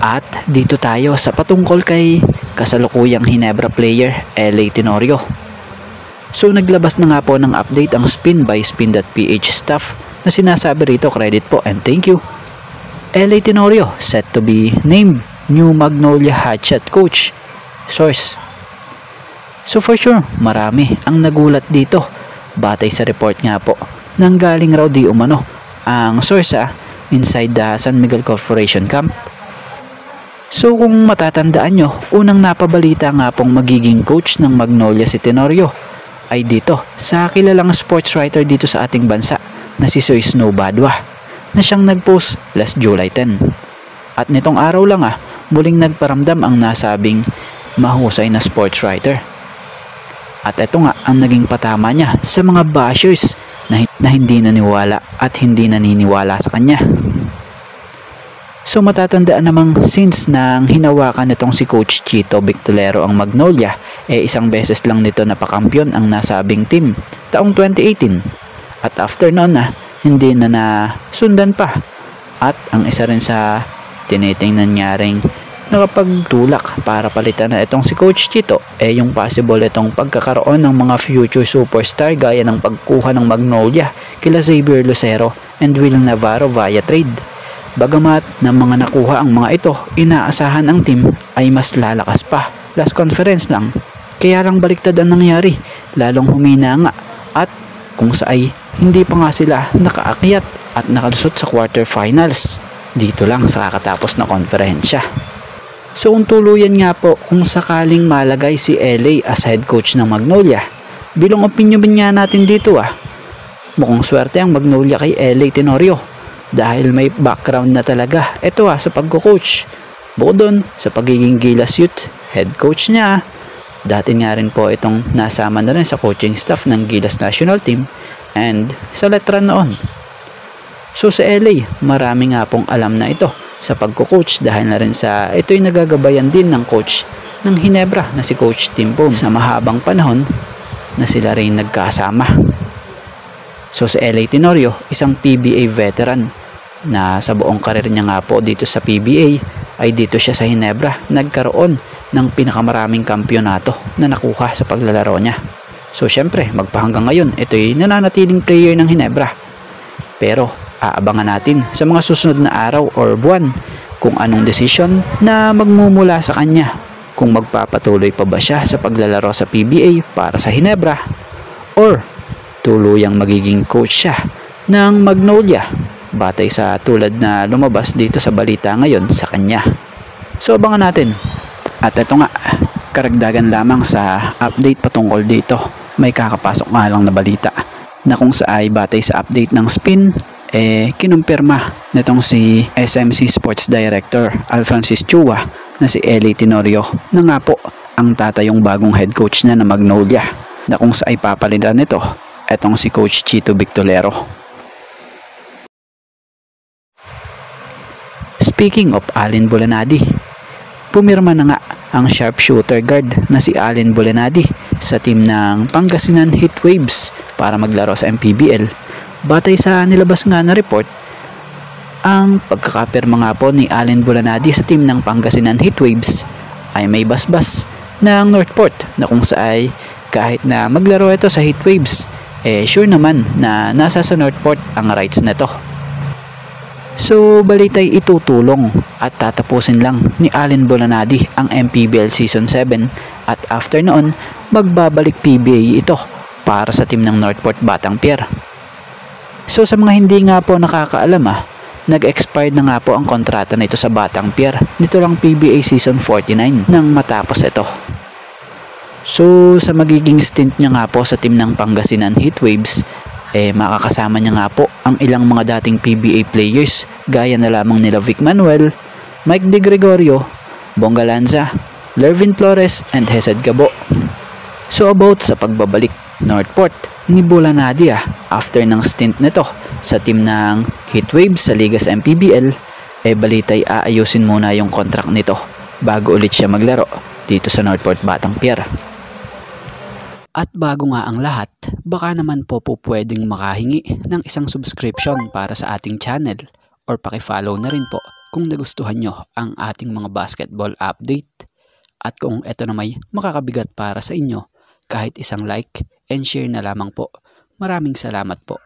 At dito tayo sa patungkol kay kasalukuyang Ginebra player LA Tenorio. So naglabas na nga po ng update ang Spin by Spin.ph staff na sinasabi rito, credit po and thank you. LA Tenorio set to be named new Magnolia Hatchet coach. Source. So for sure, marami ang nagulat dito. Batay sa report nga po, nanggaling raw di umano ang source inside the San Miguel Corporation camp. So kung matatandaan nyo, unang napabalita nga pong magiging coach ng Magnolia si Tenorio ay dito sa kilalang sports writer dito sa ating bansa na si Sir Snow Badwa na siyang nagpost last July 10. At nitong araw lang muling nagparamdam ang nasabing mahusay na sports writer. At ito nga ang naging patama niya sa mga bashers na hindi naniwala at hindi naniniwala sa kanya. So matatandaan namang since nang hinawakan nitong si Coach Chito Victolero ang Magnolia, isang beses lang nito napakampiyon ang nasabing team taong 2018. At after noon hindi na nasundan pa. At ang isa rin sa tinitingnan niya ring nakapagtulak para palitan na itong si Coach Chito yung possible itong pagkakaroon ng mga future superstar gaya ng pagkuha ng Magnolia kila Xavier Lucero and Will Navarro via trade. Bagamat ng mga nakuha ang mga ito, inaasahan ang team ay mas lalakas pa. Last conference lang, kaya lang baliktad ang nangyari, lalong humina nga at kung saay hindi pa nga sila nakaakyat at nakalusot sa quarterfinals dito lang sa kakatapos na konferensya. So kung tuluyan nga po kung sakaling malagay si LA as head coach ng Magnolia, bilang opinion nga natin dito mukhang swerte ang Magnolia kay LA Tenorio dahil may background na talaga ito sa pagko-coach. Bukod doon sa pagiging Gilas Youth head coach niya, dati nga rin po itong nasama na rin sa coaching staff ng Gilas National Team and sa Letran noon. So sa LA, marami nga pong alam na ito sa pagko-coach dahil na rin sa ito'y nagagabayan din ng coach ng Ginebra na si Coach Tim Pone sa mahabang panahon na sila rin nagkasama. So sa LA Tenorio, isang PBA veteran na sa buong karir niya nga po dito sa PBA ay dito siya sa Ginebra nagkaroon ng pinakamaraming kampyonato na nakuha sa paglalaro niya. So syempre, magpahanggang ngayon, ito'y nananatiling player ng Ginebra. Pero aabangan natin sa mga susunod na araw or buwan kung anong desisyon na magmumula sa kanya, kung magpapatuloy pa ba siya sa paglalaro sa PBA para sa Ginebra or tuluyang magiging coach siya ng Magnolia batay sa tulad na lumabas dito sa balita ngayon sa kanya. So abangan natin. At ito nga, karagdagan lamang sa update patungkol dito, may kakapasok nga lang na balita na kung sa ay batay sa update ng Spin kinumpirma nitong si SMC Sports Director Alfrancis Chua na si LA Tenorio na nga po ang tatayong bagong head coach na Magnolia na kung sa ay papalitan nito etong si Coach Chito Victolero. Speaking of Allen Bulanadi, pumirma na nga ang sharpshooter guard na si Allen Bulanadi sa team ng Pangasinan Heatwaves para maglaro sa MPBL. Batay sa nilabas nga na report, ang pagkakapirma nga po ni Allen Bulanadi sa team ng Pangasinan Heatwaves ay may basbas ng Northport na kung saay kahit na maglaro ito sa Heatwaves, sure naman na nasa sa Northport ang rights na to. So balitay itutulong at tatapusin lang ni Allen Bulanadi ang MPBL Season 7 at after noon magbabalik PBA ito para sa team ng Northport Batang Pier. So sa mga hindi nga po nakakaalam nag-expired na nga po ang kontrata nito sa Batang Pier nito lang PBA Season 49 nang matapos ito. So sa magiging stint niya nga po sa team ng Pangasinan Heatwaves, makakasama niya nga po ang ilang mga dating PBA players gaya na lamang nila Vic Manuel, Mike De Gregorio, Bonga Lanza, Lervin Flores and Hesed Gabo. So about sa pagbabalik Northport ni Bulanadi after ng stint nito sa team ng Heatwaves sa Liga sa MPBL, balitay aayusin muna yung contract nito bago ulit siya maglaro dito sa Northport Batang Pier. At bago nga ang lahat, baka naman po pwedeng makahingi ng isang subscription para sa ating channel or paki-follow na rin po kung nagustuhan nyo ang ating mga basketball update. At kung ito na may makakabigat para sa inyo, kahit isang like and share na lamang po. Maraming salamat po.